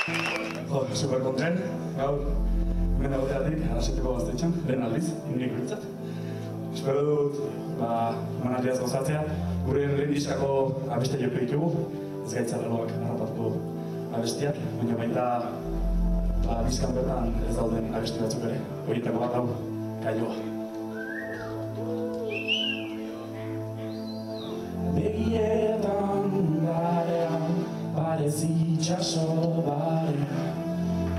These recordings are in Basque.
Jo, super konten, gaur, hemen dagoteatik, arrasiteko gaztetxan, lehen aldiz, nik bintzat. Espero dut, emanaldiaz gozatzea, gure lehen diskako abeste joko ditugu, ez gaitzarreloak harrapatuko abestiak, baina baita bizkan bertan ez dauden abesti batzuk ere, horietako bat hau, Kaioa. Begietan garean, parez itxaso barean,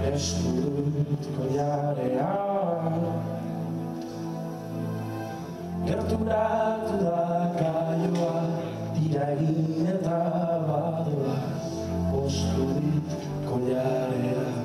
eskutko jarean. Gerturatu da Kaioa, tira egin eta badoa, eskutko jarean.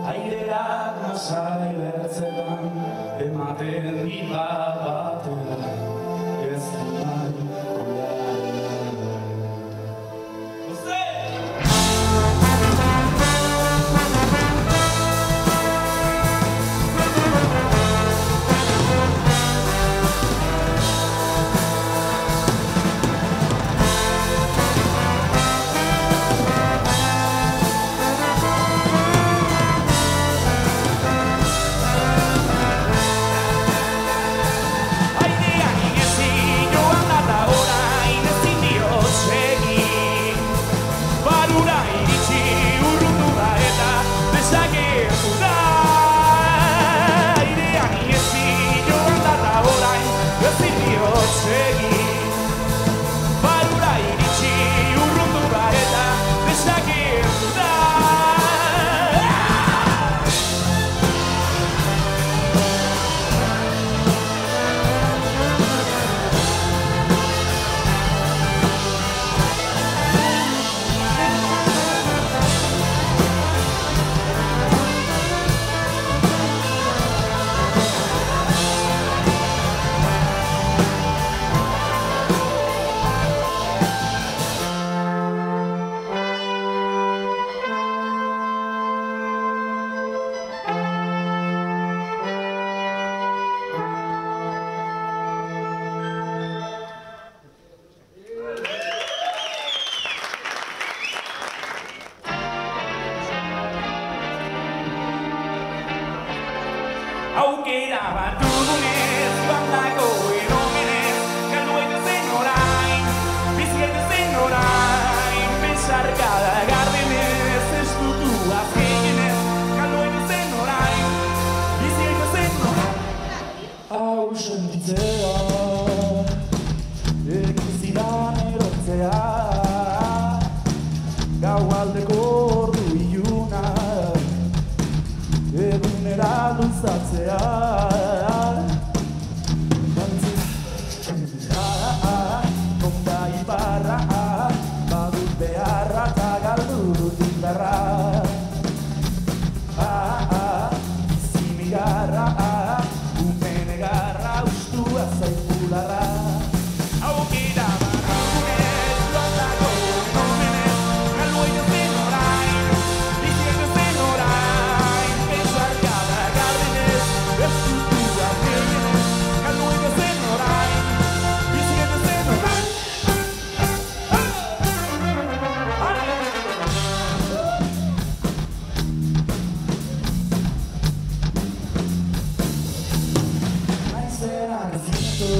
Aireak masai bertzetan, ematen diba batera, ez du nahi koiarea. Aukera bat dugunez, joan dagoen omenez, galdu gaitezen orain, bizi gaitezen orain, besarkada gardenez, ez dutu azkenez, galdu gaitezen orain, bizi gaitezen orain. Hau sentitzea, egin zidan erotzea, gaualdeko ordu iluna, egunera luzatzea. Konda ibarra, badut beharra eta galdu dut indarra. Bizimigarra, umen egarra, ustua zaipularra. Aukera bat dugunez, joan dagoen omenez, galdu gaitezen orain, bizi gaitezen orain, besarkada gardenez, ez dutu azkenez, galdu gaitezen orain, bizi gaitezen orain. Naizena ezintu,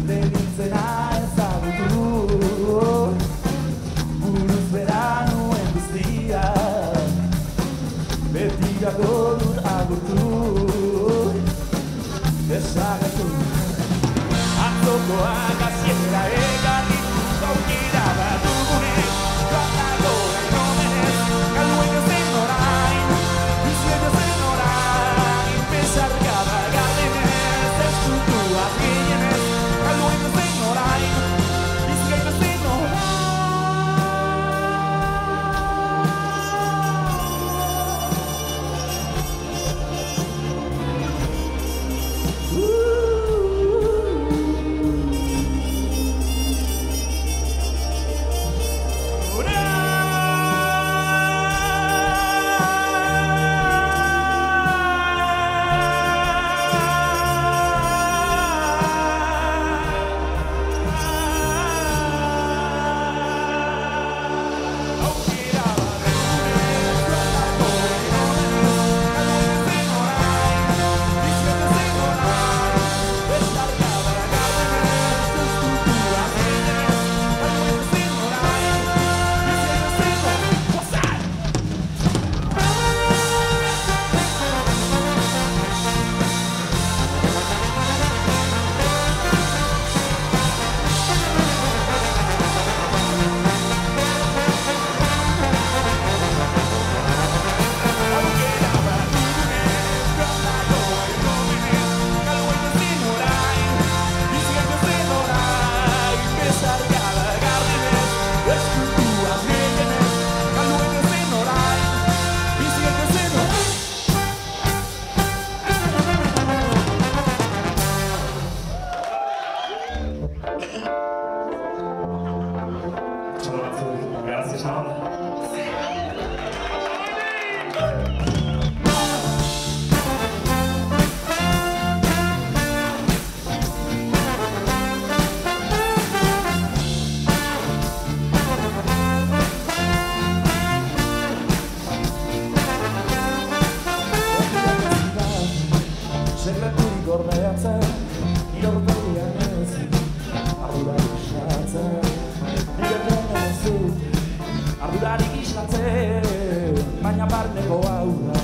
legintzena ezagutu, buruz bera nuen guztia, betirako dut agurtu, desagertu. Antzokoak aziera egarritu, aukera bat dugunez, joan dagoen omenez, galdu gaitezen orain, bizi gaitezen orain, besarkada gardenez. zurik gordeatzen, irortegian ez, ardurarik islatzen, irortegian ez dut, ardurarik islatzen, baina barneko aurra,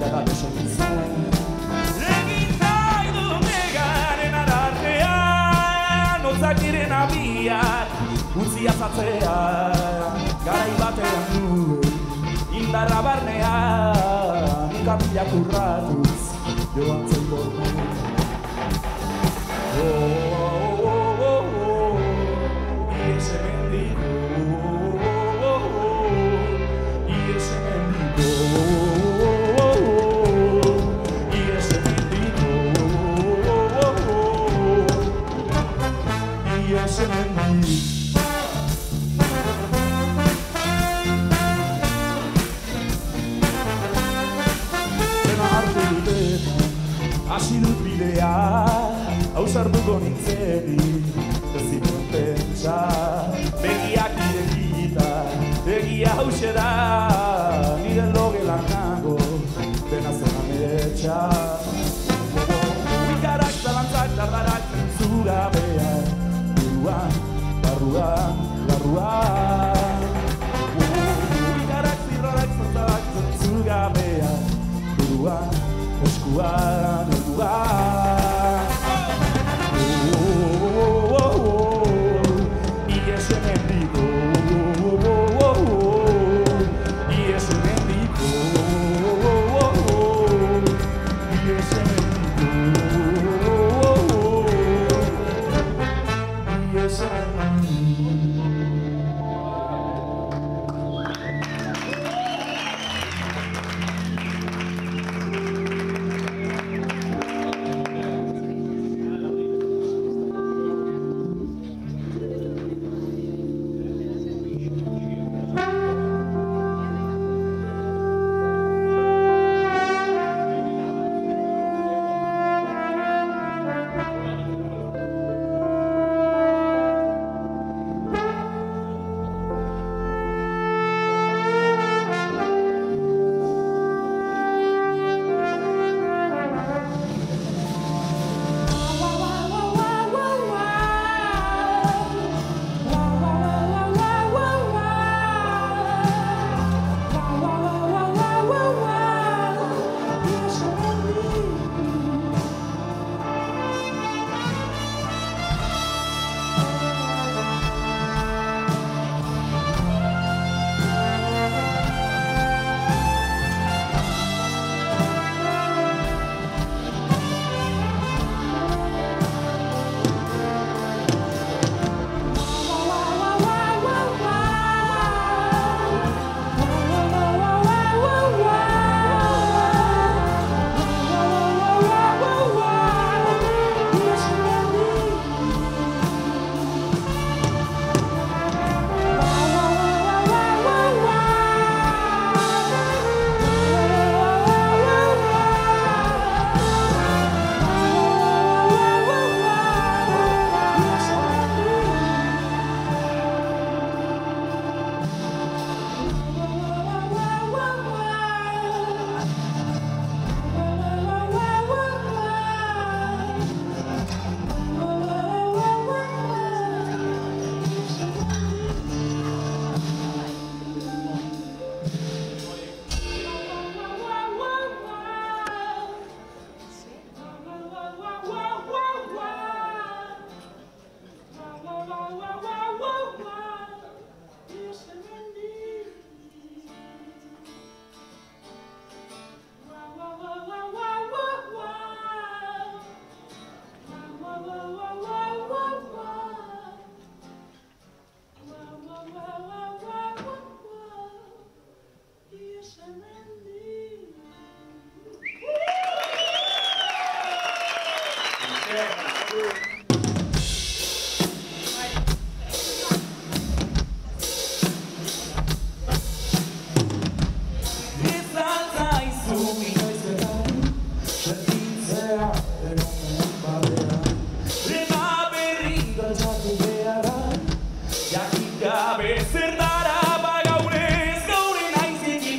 jagatu segitzen. Egin zaidu negaren arartean, otzakiren abiak, utzi azatzean, garai batean nuen, indarra barnean, kapilak urratuz, joan zeitoren. Iese mendiko, iese mendiko, iese mendiko, iese mendiko. Hasi dut bidea, hausartuko nintzenik, ez zituen pentsa, begiak irekita, egia hause da, nire logelan nago, dena zen ametsa. Uikarak zalantzak dardarak zentzugabeak, buruan, barruan, larruan. Uikarak zirrarak zantzak zentzugabeak, buruan, eskuan, elduan. Iese mendiko, iese mendiko, iese mendiko, iese mendiko.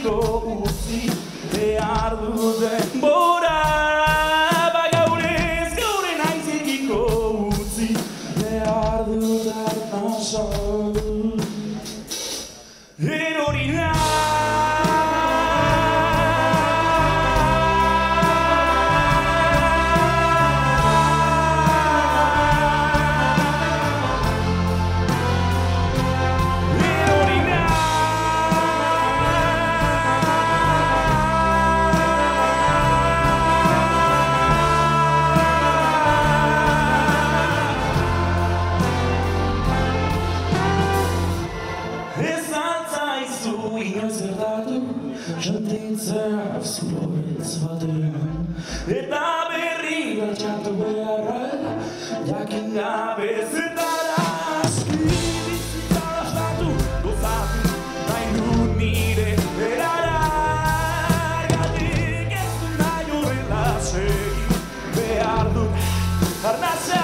utzi behar du denbora bagaure gabe zertara aski bizitzara asmatu gozatu nahi dut nire erara Ergatik ez dut nahi horrela segin behar dut arnasa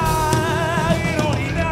erorina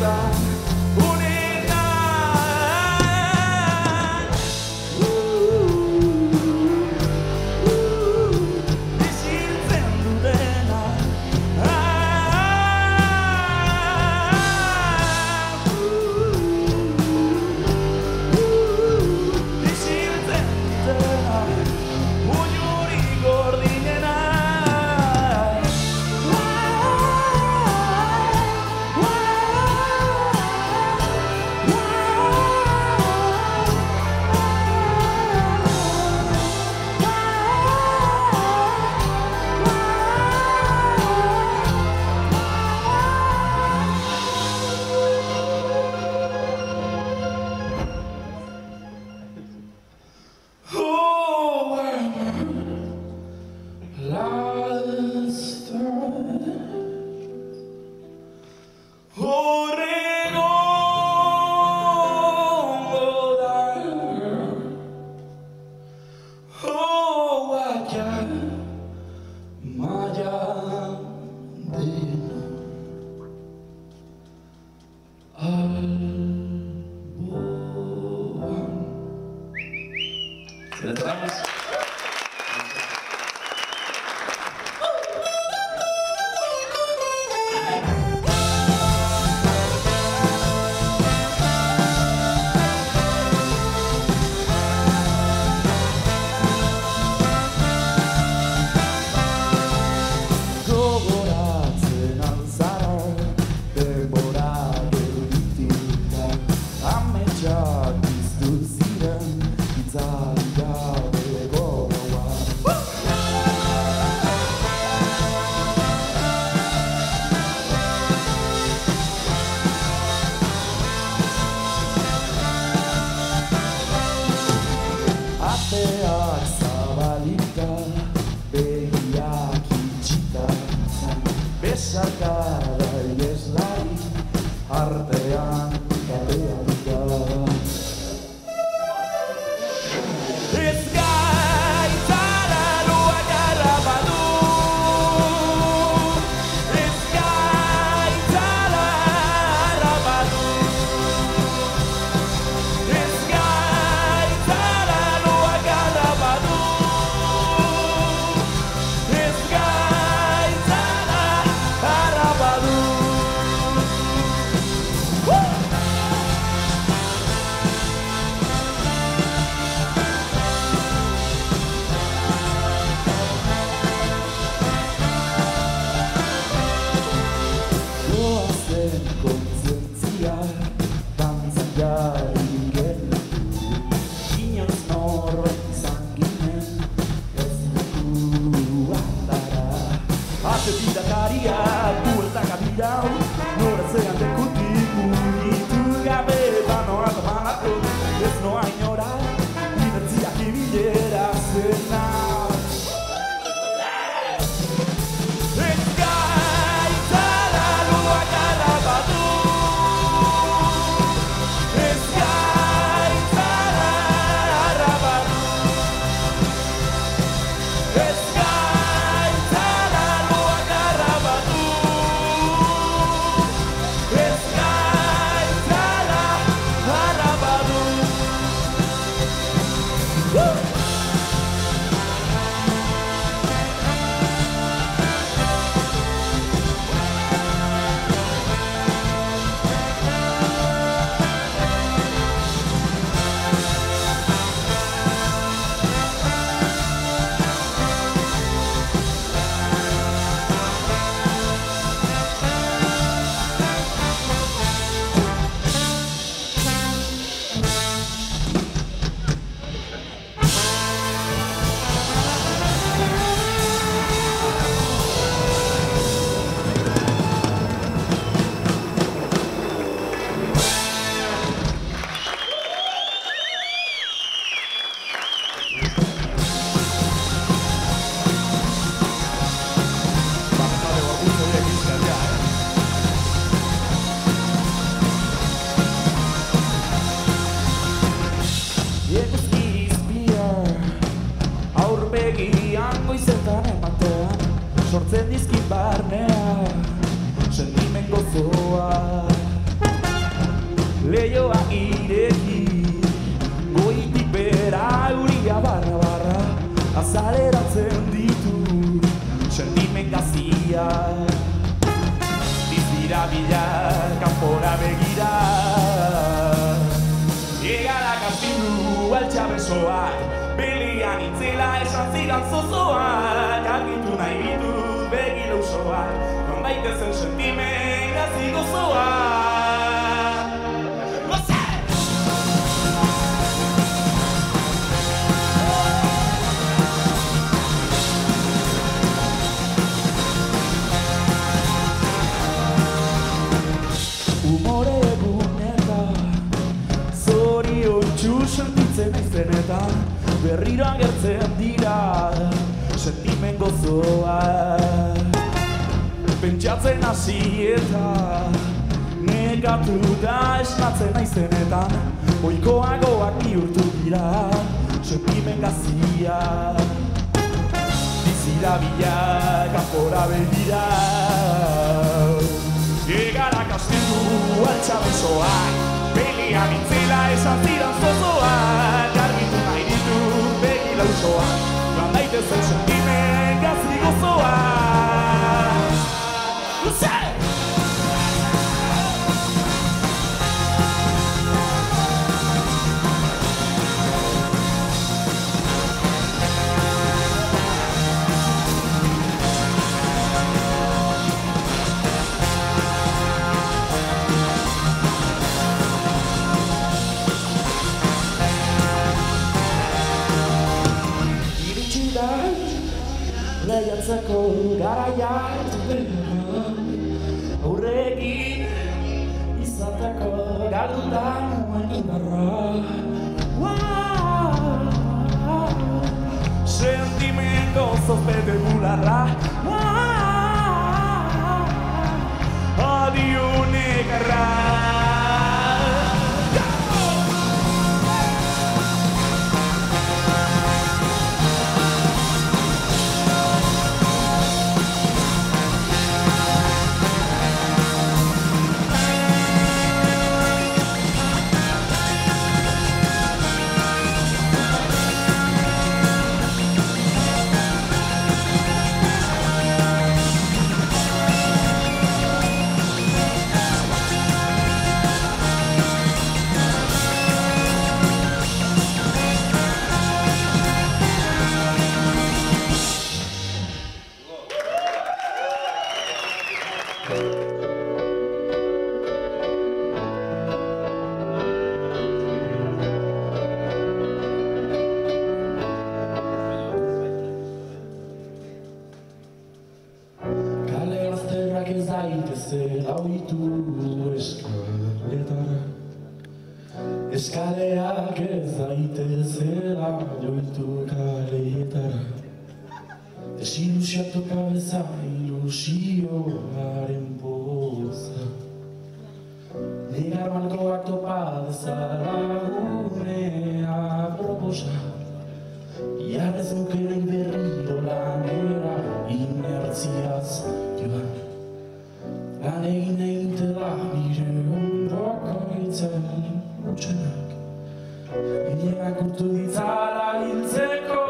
Eta Ieslari artean kapea dira. Ez gaitzara loak arrabadu, ez gaitzara arrabadu, ez gaitzara loak arrabadu, ez gaitzara arrabadu. Goazen kontzertzia, dantzan jarri gero, inoiz norbait izan ginen, ez dugu handara. Atzetik dakaria, bueltak abirau, noratzean dekutik mugitu gabe, banoa tomanako, ez noa inora, inertziak ibilera zena. Ez gaitzara loak arrabatu, ez gaitzara arrabatu, ez gaitzara loak arrabatu, ez gaitzara arrabatu. Aurpegian goizetan ematean, sortzen dizkit barnea, sentimen gozoa. Leioak ireki, goitik bera euria barra, azaleratzen ditu, sentimen gazia. Dizira bila, kanpora begira, egarak azpilu altxabesoak, belian itzela esan zidan zozoak, argitu nahi ditut begilo usoak, nonbait ezen sentimen gazi gozoak. Umore egunetan, zoriontsu sentitzen naizenetan, berriro agertzen dira sentimen gozoak. Pentsatzen hasi eta negatu da esnatzen naizenetan, ohikoagoak bihurtu dira sentimen gazia. Dizira bila, kanpora begira, egarak azpilu altxabesoak, belian itzela esan zidan zozoak, argitu nahi ditut begila usoak, joan daitezen sentimen gazi gozoak. Lehiatzeko garaia aurrekin izateko galduta nuen indarra. Sentimen gozoz bete bularra, dauitu eskaletara. Eskaleak ez daitezela joitu kaleetara. Desilusiatu kabeza ilusioaren poza. Negar malkoak topa dezala gunea proposa. Iarrez nukerein berriro lanera inertziaz joan. Lan egin dela nire ondoko hitzen utxenak. Inenak urtu ditzala hiltzeko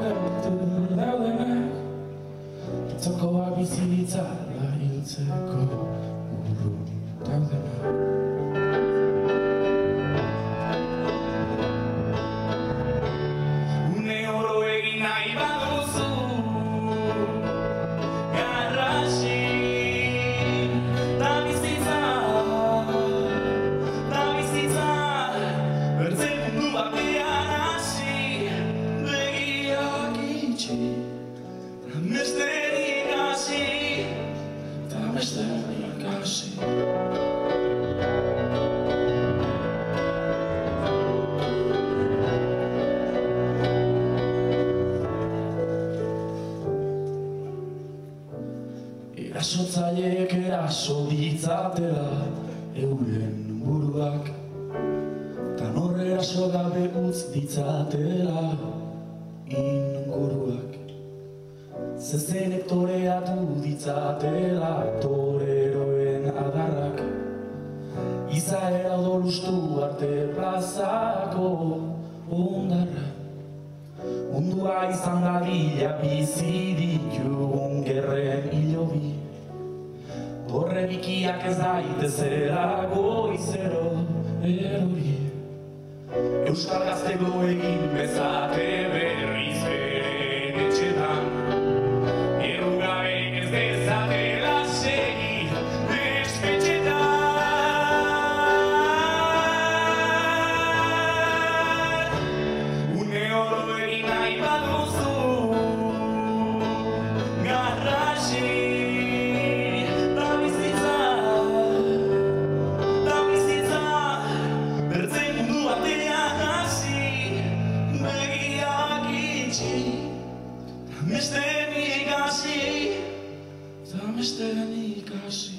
gertu daudenak. Itzokoak bizi ditzala hiltzeko urru daudenak. Erasotzaileek eraso ditzatela euren buruak, tan hor eraso gabe utz ditzatela inguruak. Zezenek toreatu ditzatela toreroen adarrak, izaera odolustu arte plazako ondarra. Mundua izan dadila bizi ditugun gerren hilobi. Dorre bikiak ez daitezela goizero erori. Euskal gaztego egin bezate berriz beren etxetan. Errugabeek ez dezatela segi espetxetan. Une oro egin nahi baduzu garrasi. Zamestean ikasi.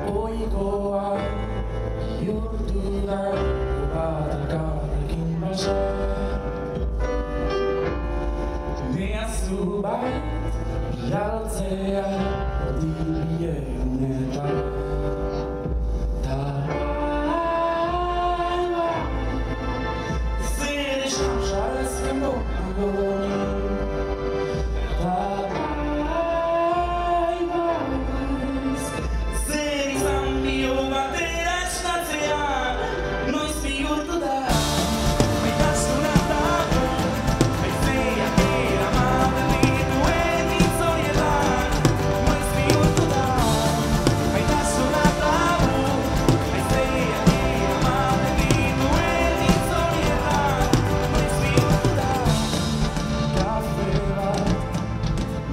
Oikoa bihurtu da bat elkarrekin basa. Mehatzu Bialtzea odilienetan Ta zer esan jarrezken bokagoni Ta zer izan bio batera eskatzea Noiz bihurtu da Maitasuna dago Haizeak eramaten dituen hitzorietan Noiz bihurtu da Maitasuna dago Haizeak eramaten dituen hitzorietan Noiz bihurtu da Kafe bat,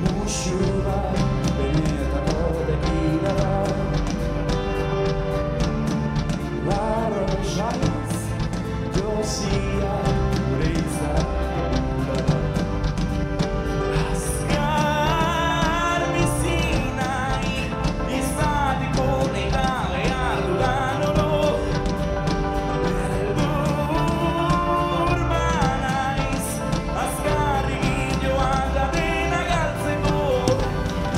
musu bat, benetako bekira bat Laro jaiz, jozia, gure izan Azkar bizi nahi, izateko negabe arduran oro Beldur banaiz, azkarrik joan da dena galtzeko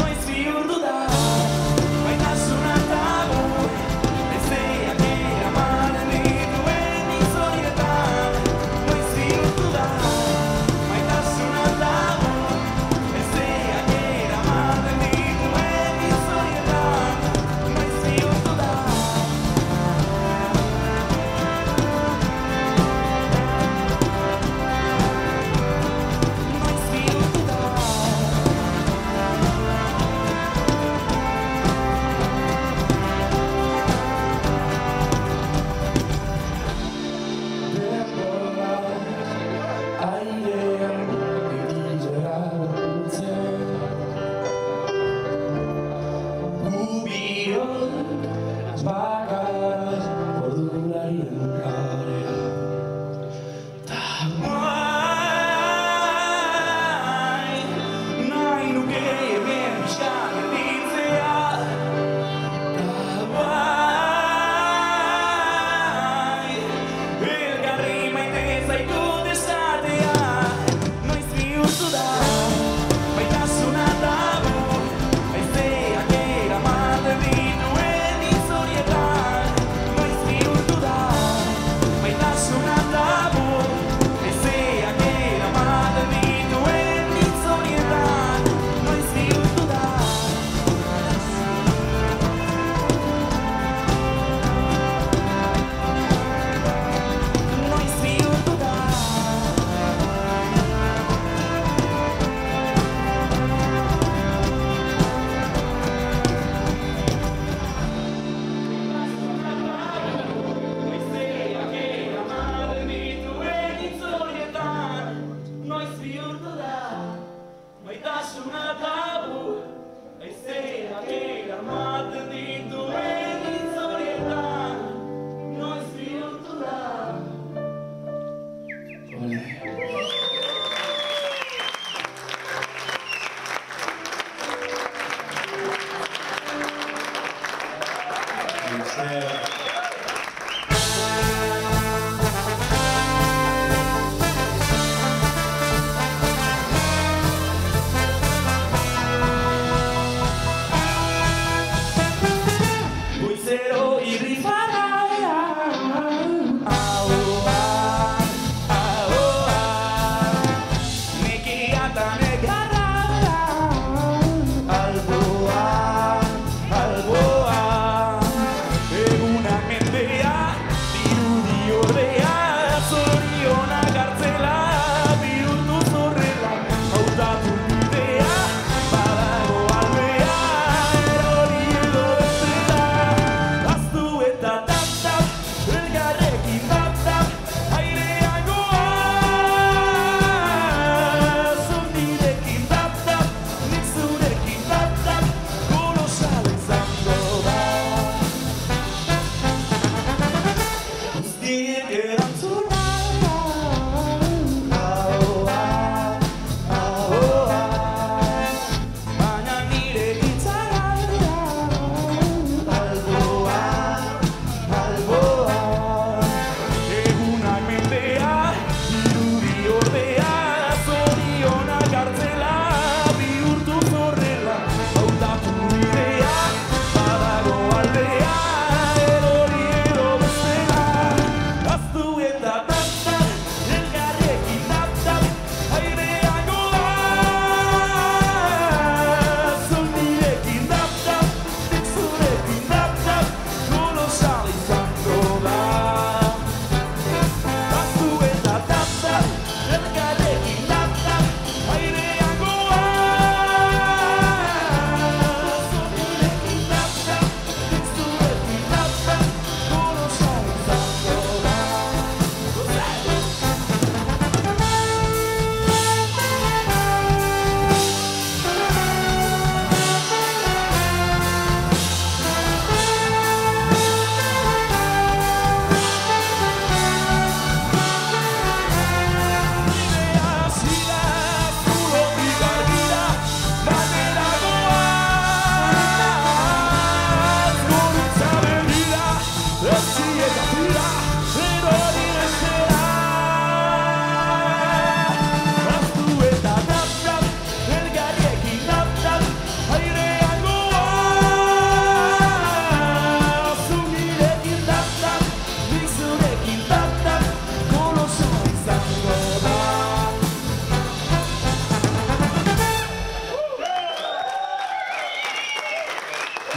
Noiz bihurtu da, maitasuna dago Haizeak eramaten dituen hitzorietan Noiz bihurtu da, maitasuna dago Haizeak eramaten dituen hitzorietan Noiz bihurtu da Noiz bihurtu da Denbora airean ibilera urtzen Gu biok bagara ordularien karea Ta bai, nahi nuke hemen pixka gelditzea Ta bai, elkarri maite zaitut esatea Noiz bihurtu da, maitasuna dago Haizeak eramaten dituen hitzorietan Noiz bihurtu da, maitasuna dago Haizeak eramaten dituen hitzorietan Noiz bihurtu da Noiz bihurtu da Haizeak eramaten dituen hitzorietan Noiz bihurtu da Maitasuna dago Haizeak eramaten dituen hitzorietan Noiz bihurtu da Goizero irri faraia Ahoa, ahoa Nekia eta negarra Alboa, alboa Egun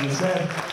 Mister.